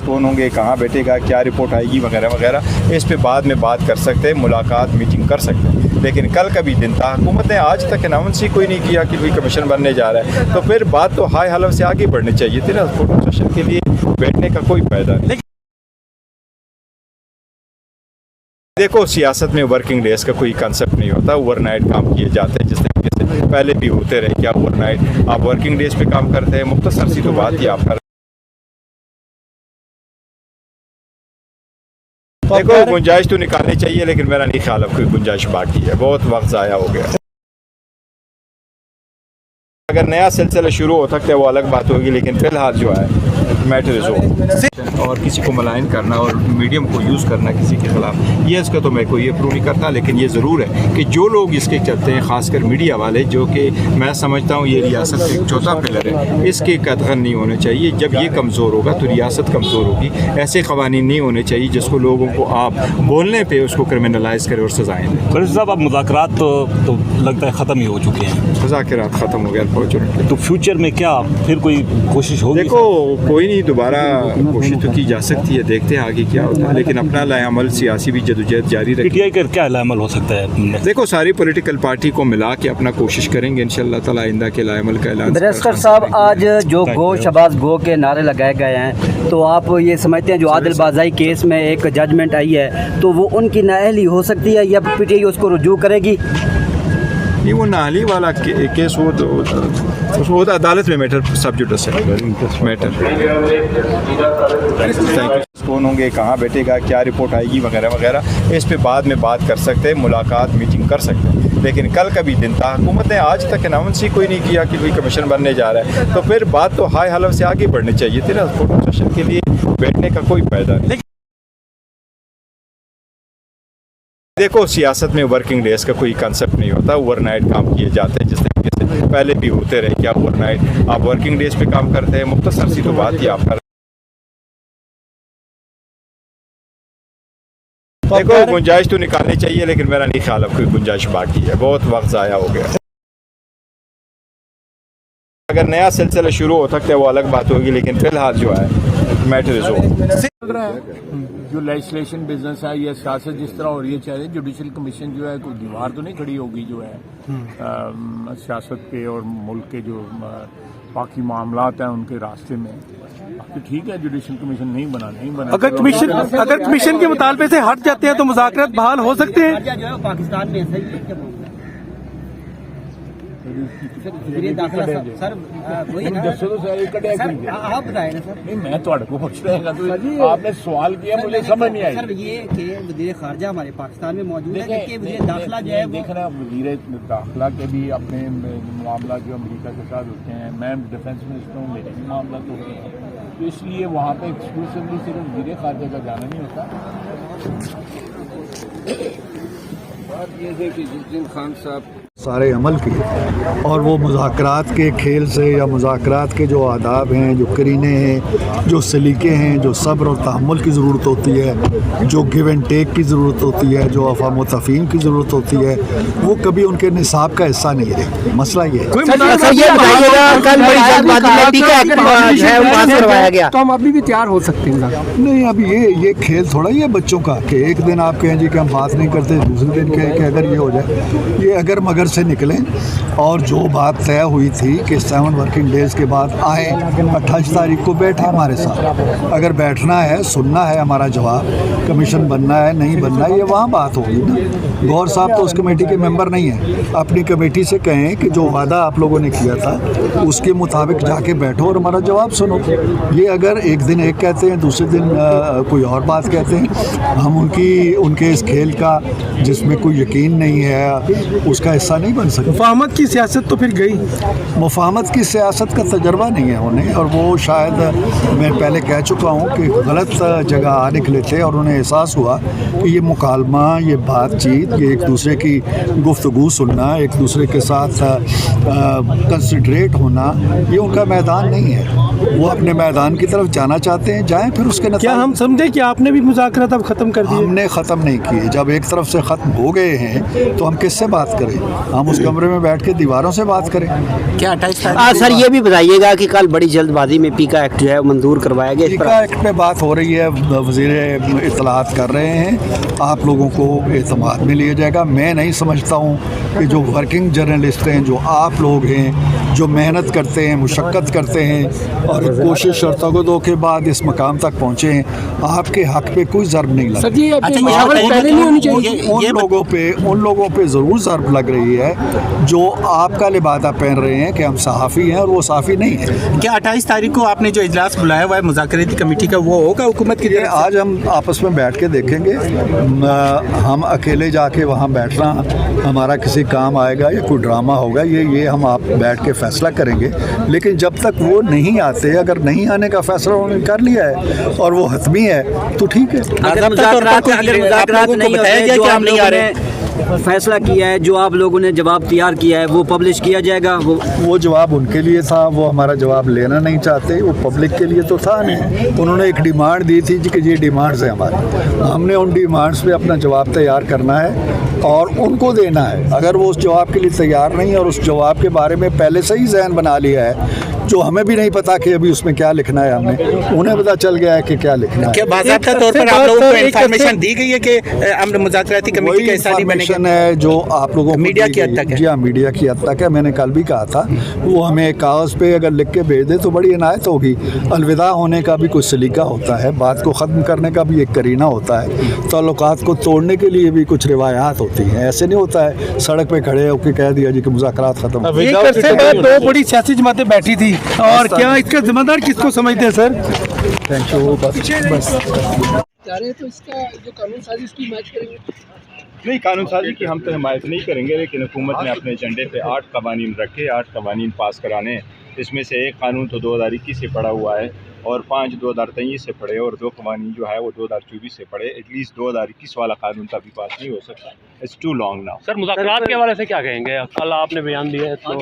कौन होंगे, कहाँ बैठेगा, क्या रिपोर्ट आएगी वगैरह वगैरह, इस पे बाद में बात कर सकते हैं, मुलाकात मीटिंग कर सकते हैं। लेकिन कल का भी दिन था, हुकूमत ने आज तक अनाउंस ही कोई नहीं किया कि कोई कमीशन बनने जा रहा है, तो फिर बात तो हाई हलफ से आगे बढ़नी चाहिए थी ना। फोटो सेशन के लिए बैठने का कोई फायदा नहीं। देखो, सियासत में वर्किंग डेज का कोई कंसेप्ट नहीं होता, ओवरनाइट काम किए जाते हैं जिस तरीके से पहले भी होते रहे। क्या ओवरनाइट आप वर्किंग डेज पे काम करते हैं? मुख्तसर सी तो बात ही आप कर। देखो, गुंजाइश तो निकालनी चाहिए, लेकिन मेरा नहीं ख्याल अब कोई गुंजाइश बाकी है, बहुत वक्त ज़ाया हो गया। अगर नया सिलसिला शुरू हो सकता है वो अलग बात होगी, लेकिन फिलहाल जो है मैटर इज और किसी को मलाइन करना और मीडियम को यूज़ करना किसी के खिलाफ, ये इसका तो मैं कोई अप्रूव नहीं करता। लेकिन ये ज़रूर है कि जो लोग इसके चलते हैं, ख़ासकर मीडिया वाले, जो कि मैं समझता हूँ ये रियासत का एक चौथा पिलर है, इसके कदगन नहीं होने चाहिए। जब ये कमज़ोर होगा तो रियासत कमज़ोर होगी। ऐसे क़वानीन नहीं होने चाहिए जिसको लोगों को आप बोलने पर उसको क्रिमिनलाइज करें और सजाएँ दें। खलील साहब, अब मुज़ाकरात तो लगता है ख़त्म ही हो चुके हैं, मुज़ाकरात ख़त्म हो गया, तो फ्यूचर में क्या फिर कोई कोशिश होगी? देखो, कोई नहीं, दोबारा कोशिश तो की जा सकती है, देखते हैं आगे क्या होता है, लेकिन अपना लाएअमल सियासी भी जदोजहद जारी रखें। पीटीआई का क्या लाएअमल हो सकता है? देखो, सारी पॉलिटिकल पार्टी को मिला के अपना कोशिश करेंगे, इंशाअल्लाह ताला आइंदा के लाएअमल का ऐलान। बैरिस्टर साहब, आज जो गो शबाज गो के नारे लगाए गए हैं, तो आप ये समझते हैं जो आदिल बाज़ाई केस में एक जजमेंट आई है, तो वो उनकी नाअहली हो सकती है या पीटीआई उसको रुजू करेगी? नहीं, वो नाअहली वाला केस वो तो अदालत में मैटर, सब जुडिस मैटर। कौन होंगे, कहाँ बैठेगा, क्या रिपोर्ट आएगी वगैरह वगैरह, इस पे बाद में बात कर सकते हैं, मुलाकात मीटिंग कर सकते हैं। लेकिन कल का भी दिन था, हुकूमत ने आज तक अनाउंस ही कोई नहीं किया कि कोई कमीशन बनने जा रहा है, तो फिर बात तो हाई हलफ से आगे बढ़नी चाहिए थी ना। फोटो सेशन के लिए बैठने का कोई फायदा नहीं। देखो, सियासत में वर्किंग डेज का कोई कंसेप्ट नहीं होता, ओवरनाइट काम किए जाते हैं जिस तरीके से पहले भी होते रहे। क्या ओवरनाइट आप वर्किंग डेज पे काम करते हैं? मुख्तसर सी तो बात ही आप कर। देखो, गुंजाइश तो निकालनी चाहिए, लेकिन मेरा नहीं ख्याल अब कोई गुंजाइश बाकी है, बहुत वक्त ज़ाया हो गया। अगर नया सिलसिला शुरू हो सकता है वो अलग बात होगी, लेकिन फिलहाल जो है मैटर इज जो लेजिस्लेशन बिजनेस है या सियासत जिस तरह हो रही है, चाहे जुडिशल कमीशन जो है कोई दीवार तो नहीं खड़ी होगी जो है सियासत पे और मुल्क के जो बाकी मामलात हैं उनके रास्ते में। बाकी ठीक है, जुडिशल कमीशन नहीं बना। अगर कमीशन के मुतालबे से हट जाते हैं तो मुज़ाकरात बहाल हो सकते हैं। पाकिस्तान में ऐसा ही दाखिला सर वही ना, आप बताएं ना सर। नहीं, मैं तो पूछ रहा तो आपने सवाल किया, मुझे समझ नहीं आई। सर, ये कि वज़ीर ख़ारजा हमारे पाकिस्तान में मौजूद है, कि वज़ीर दाखिला जो है देख रहे हैं, वज़ीर दाखिला के भी अपने मामला जो अमेरिका के साथ होते हैं, मैं डिफेंस मिनिस्टर हूँ, मेरे भी मामला तो होते हैं, तो इसलिए वहाँ पे एक्सक्लूसिवली सिर्फ वज़ीर ख़ारजा का जाना नहीं होता। बात ये है कि जिस दिन खान साहब सारे अमल किए और वो मुज़ाकरात के खेल से या मुज़ाकरात के जो आदाब हैं, जो करीने हैं, जो सलीके हैं, जो सब्र और तहम्मुल की ज़रूरत होती है, जो गिव एंड टेक की ज़रूरत होती है, जो अफ़ाम व तफ़हीम की ज़रूरत होती है, वो कभी उनके निसाब का हिस्सा नहीं रहे। मसला ये है। तो हम अभी भी तैयार हो सकते हैं? नहीं, अभी ये खेल थोड़ा ही है बच्चों का कि एक दिन आप कहें जी कि हम बात नहीं करते, दूसरे दिन कहें कि अगर ये हो जाए। ये अगर मगर से निकलें और जो बात तय हुई थी कि 7 वर्किंग डेज़ के बाद आए, 28 तारीख को बैठे हमारे साथ। अगर बैठना है, सुनना है हमारा जवाब, कमीशन बनना है नहीं बनना है, ये वहाँ बात होगी ना। गौर साहब तो उस कमेटी के मेंबर नहीं हैं। अपनी कमेटी से कहें कि जो वादा आप लोगों ने किया था उसके मुताबिक जाके बैठो और हमारा जवाब सुनो। ये अगर एक दिन एक कहते हैं, दूसरे दिन कोई और बात कहते हैं, हम उनके इस खेल का जिसमें कोई यकीन नहीं है उसका हिस्सा नहीं बन सकते। मुफाहमत की सियासत तो फिर गई। मुफाहमत की सियासत का तजर्बा नहीं है उन्हें, और वो शायद मैं पहले कह चुका हूँ कि गलत जगह आ निकले थे और उन्हें एहसास हुआ कि ये मुकालमा, ये बातचीत, ये एक दूसरे की गुफ्तगू सुनना, एक दूसरे के साथ कंसिडरेट होना, ये उनका मैदान नहीं है। वो अपने मैदान की तरफ जाना चाहते हैं, जाएं, फिर उसके नतीजे। क्या हम समझे कि आपने भी मुज़ाकरात अब ख़त्म कर दिए? हमने ख़त्म नहीं किए। जब एक तरफ से ख़त्म हो गए हैं तो हम किससे बात करें? हम उस कमरे में बैठ के दीवारों से बात करें। क्या 28 सर ये भी बताइएगा कि कल बड़ी जल्दबाजी में पीका एक्ट जो है मंजूर करवाया गया, इस पर पीका एक्ट पे बात हो रही है, वज़ीर इत्तलात कर रहे हैं, आप लोगों को एतमाद में लिया जाएगा। मैं नहीं समझता हूँ कि जो वर्किंग जर्नलिस्ट हैं, जो आप लोग हैं, जो मेहनत करते हैं, मुशक्क़त करते हैं और कोशिश और तगदो के बाद इस मकाम तक पहुँचे हैं, आपके हक़ पे कोई ज़र्ब नहीं लगा। उन लोगों पे ज़रूर ज़र्ब लग रही है जो आपका लिबादा पहन रहे हैं कि हम सहाफ़ी हैं और वो सहाफ़ी नहीं है। क्या 28 तारीख को आपने जो इजलास बुलाया हुआ है मुज़ाकराती कमेटी का, वो होगा हुकूमत की तरफ से? आज हम आपस में बैठ के देखेंगे। हम अकेले जाके वहाँ बैठना हमारा किसी काम आएगा या कोई ड्रामा होगा, ये हम आप बैठ के फैसला करेंगे। लेकिन जब तक वो नहीं आते, अगर नहीं आने का फैसला उन्होंने कर लिया है और वो हतमी है तो ठीक है। अगर मुज़ाकरात नहीं होते, जो आप लोगों ने फैसला किया है, जो आप लोगों ने जवाब तैयार किया है, वो पब्लिश किया जाएगा। वो जवाब उनके लिए था, वो हमारा जवाब लेना नहीं चाहते, वो पब्लिक के लिए तो था नहीं। उन्होंने एक डिमांड दी थी कि ये डिमांड्स है हमारी, हमने उन डिमांड्स पे अपना जवाब तैयार करना है और उनको देना है। अगर वो उस जवाब के लिए तैयार नहीं और उस जवाब के बारे में पहले से ही ज़हन बना लिया है, जो हमें भी नहीं पता कि अभी उसमें क्या लिखना है, हमने उन्हें पता चल गया है कि क्या लिखना है। क्या बाज़ाब्ता तौर पर आप लोगों को इन्फॉर्मेशन दी गई है कि हम मुज़ाकराती कमेटी का हिस्सा नहीं बनेंगे? है जो आप लोगों को मीडिया की हद तक है। जी हाँ, मीडिया की हद तक है। मैंने कल भी कहा था, वो हमें कागज़ पे अगर लिख के भेज दे तो बड़ी इनायत होगी। अलविदा होने का भी कुछ सलीका होता है, बात को ख़त्म करने का भी एक करीना होता है, ताल्लुकात को तोड़ने के लिए भी कुछ रिवायात होती हैं। ऐसे नहीं होता है सड़क पे खड़े होकर कह दिया जी कि मुज़ाकरात ख़त्म। एक अरसे बाद दो बड़ी सियासी जमातें बैठी थी, और क्या इसका जिम्मेदार किसको समझते हैं सर? Thank you. बस तो इसका जो कानून साजी उसकी मैच करेंगे? नहीं, कानून साजी की हम तो हिमायत नहीं करेंगे, लेकिन हुकूमत ने अपने एजेंडे पे 8 कवानीन रखे, 8 कवानीन पास कराने हैं। इसमें से एक कानून तो 2021 से पड़ा हुआ है और 5 2023 से पड़े और 2 कवानीन जो है वो 2024 से पड़े। एटलीस्ट 2021 वाला कानून तभी पास नहीं हो सकता। It's too long now. Sir मुज़ाकरात के हवाले से क्या कहेंगे? कल आपने बयान दिया है तो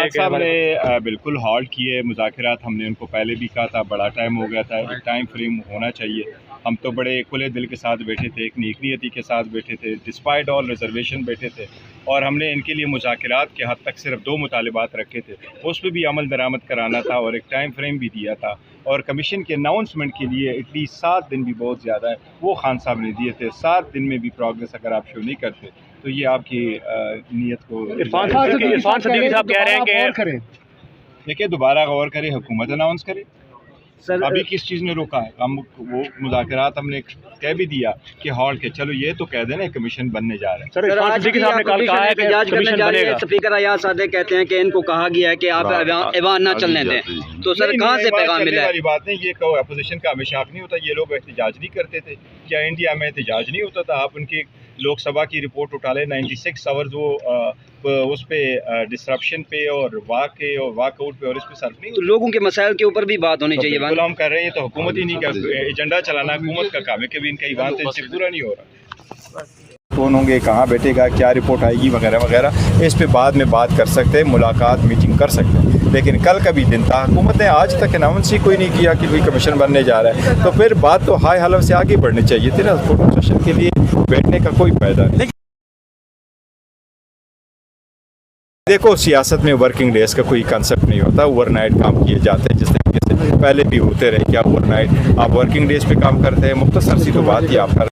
साहब ने बिल्कुल हॉल्ट किए मुज़ाकरात। हमने उनको पहले भी कहा था, बड़ा टाइम हो गया था, एक टाइम फ्रेम होना चाहिए। हम तो बड़े खुले दिल के साथ बैठे थे, एक नेक नियति के साथ बैठे थे, डिस्पाइट ऑल रिजर्वेशन बैठे थे और हमने इनके लिए मुज़ाकरात के हद तक सिर्फ 2 मुतालिबात रखे थे। उस पर भी अमल दरामद कराना था और एक टाइम फ्रेम भी दिया था और कमीशन के अनाउंसमेंट के लिए एटलीस्ट 7 दिन भी बहुत ज़्यादा है, वो खान साहब ने दिए थे। 7 दिन में भी प्रोग्रेस अगर आप शो नहीं करते तो ये आपकी नीयत को इरफान सदीकी साहब कह रहे हैं कि देखिए दोबारा गौर करें, हुकूमत अनाउंस करे। अभी किस चीज़ ने रोका है? हम वो मुज़ाकरात हमने कह भी दिया कि हॉल्ट के, चलो ये तो कह देना कमीशन बनने जा रहा है। सर इरफान सदीकी साहब ने कल कहा है कि कमीशन बनेगा। स्पीकर अयाज सादे कहते हैं कि इनको कहा गया है कि आप ऐवान ना चलने दें, तो सर कहाँ से पैगाम मिला है? बात नहीं, ये अपोजिशन का हमेशा हक नहीं होता। ये लोग एहतजाज नहीं करते थे क्या? इंडिया में एहतजाज नहीं होता था? आप उनकी लोकसभा की रिपोर्ट उठा लें, 96 आवर्स वो उस पे डिसरप्शन पे और वाकआउट पे और इस पे सर्फ नहीं। तो लोगों के मसाइल के ऊपर भी बात होनी चाहिए। हम कर रहे हैं तो हुकूमत ही नहीं कर, एजेंडा चलाना हुकूमत का काम है, कभी इनका ईवान तो इससे पूरा नहीं हो रहा। कौन होंगे, कहाँ बैठेगा, क्या रिपोर्ट आएगी वगैरह वगैरह, इस पे बाद में बात कर सकते हैं, मुलाकात मीटिंग कर सकते हैं। लेकिन कल का भी दिन था, हुकूमत ने आज तक अनाउंस ही कोई नहीं किया कि कोई कमीशन बनने जा रहा है, तो फिर बात तो हाई हलफ से आगे बढ़नी चाहिए थी ना। फोटो सेशन के लिए बैठने का कोई फायदा नहीं। देखो, सियासत में वर्किंग डेज का कोई कंसेप्ट नहीं होता, ओवरनाइट काम किए जाते हैं जिस तरीके से पहले भी होते रहे। क्या ओवरनाइट आप वर्किंग डेज पे काम करते हैं? मुख्तसर सी तो बात ही आप कर।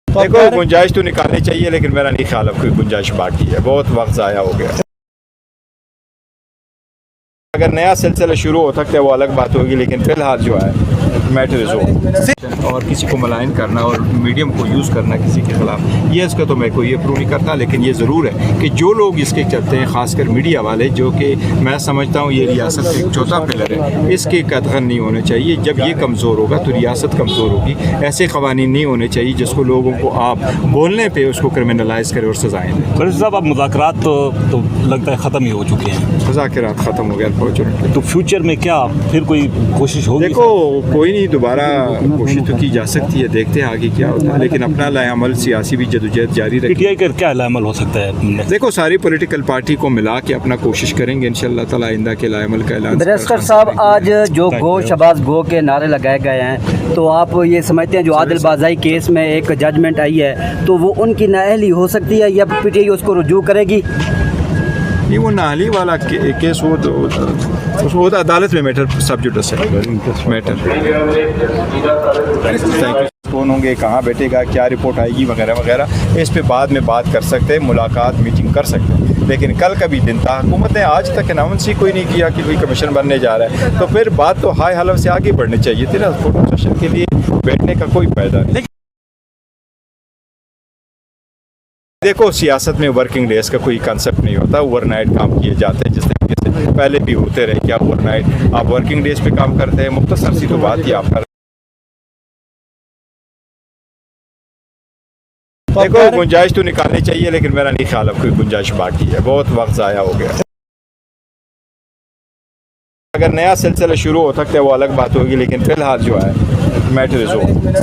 देखो, गुंजाइश तो निकालनी चाहिए, लेकिन मेरा नहीं ख्याल अब कोई गुंजाइश बाकी है, बहुत वक्त ज़ाया हो गया। अगर नया सिलसिला शुरू हो सकता है वो अलग बात होगी, लेकिन फिलहाल जो है मैटर इज ओवर। और किसी को मलाइन करना और मीडियम को यूज़ करना किसी के खिलाफ, ये इसका तो मैं कोई ये प्रूव नहीं करता। लेकिन ये ज़रूर है कि जो लोग इसके चलते हैं, ख़ासकर मीडिया वाले, जो कि मैं समझता हूँ ये रियासत का एक चौथा पिलर है, इसके कदगन नहीं होने चाहिए। जब ये कमज़ोर होगा तो रियासत कमज़ोर होगी। ऐसे क़वानीन नहीं होने चाहिए जिसको लोगों को आप बोलने पर उसको क्रिमिनलाइज करें और सजाएँ दें। वज़ीर साहब, अब मुज़ाकरात तो लगता है ख़त्म ही हो चुके हैं, मुज़ाकरात ख़त्म हो गया, तो फ्यूचर में क्या फिर कोई कोशिश होगी? देखो, कोई नहीं, दोबारा कोशिश तो की जा सकती है, देखते हैं आगे क्या होता है, लेकिन अपना लाएअमल सियासी भी जदोजहद जारी रखें। पीटीआई का क्या लाएअमल हो सकता है? देखो सारी पॉलिटिकल पार्टी को मिला के अपना कोशिश करेंगे इंशाल्लाह ताला आइंदा के लाएअमल का ऐलान। बैरिस्टर साहब, आज जो गो शहबाज गो के नारे लगाए गए हैं, तो आप ये समझते हैं जो आदिल बाज़ाई केस में एक जजमेंट आई है तो वो उनकी नाअहली हो सकती है या पीटीआई उसको रुजू करेगी? नहीं, वो नाहली वाला केस वो तो अदालत में मैटर सब जुडिस है मैटर। कौन होंगे, कहाँ बैठेगा, क्या रिपोर्ट आएगी वगैरह वगैरह, इस पे बाद में बात कर सकते हैं, मुलाकात मीटिंग कर सकते हैं, लेकिन कल का भी दिन था, हुकूमत ने आज तक अनाउंस ही कोई नहीं किया कि कोई कमीशन बनने जा रहा है, तो फिर बात तो हाई हलफ से आगे बढ़नी चाहिए थी ना। फोटो सेशन के लिए बैठने का कोई फायदा नहीं। देखो सियासत में वर्किंग डेज का कोई कंसेप्ट नहीं होता, ओवरनाइट काम किए जाते हैं जिस तरीके से पहले भी होते रहे। क्या ओवरनाइट आप वर्किंग डेज पे काम करते हैं? मुख्तसर सी तो बात ही आप कर। देखो गुंजाइश तो निकालनी चाहिए, लेकिन मेरा नहीं ख्याल अब कोई गुंजाइश बाकी है, बहुत वक्त ज़ाया हो गया। अगर नया सिलसिला शुरू हो सकता है वो अलग बात होगी, लेकिन फिलहाल जो है मैटर इज ओवर।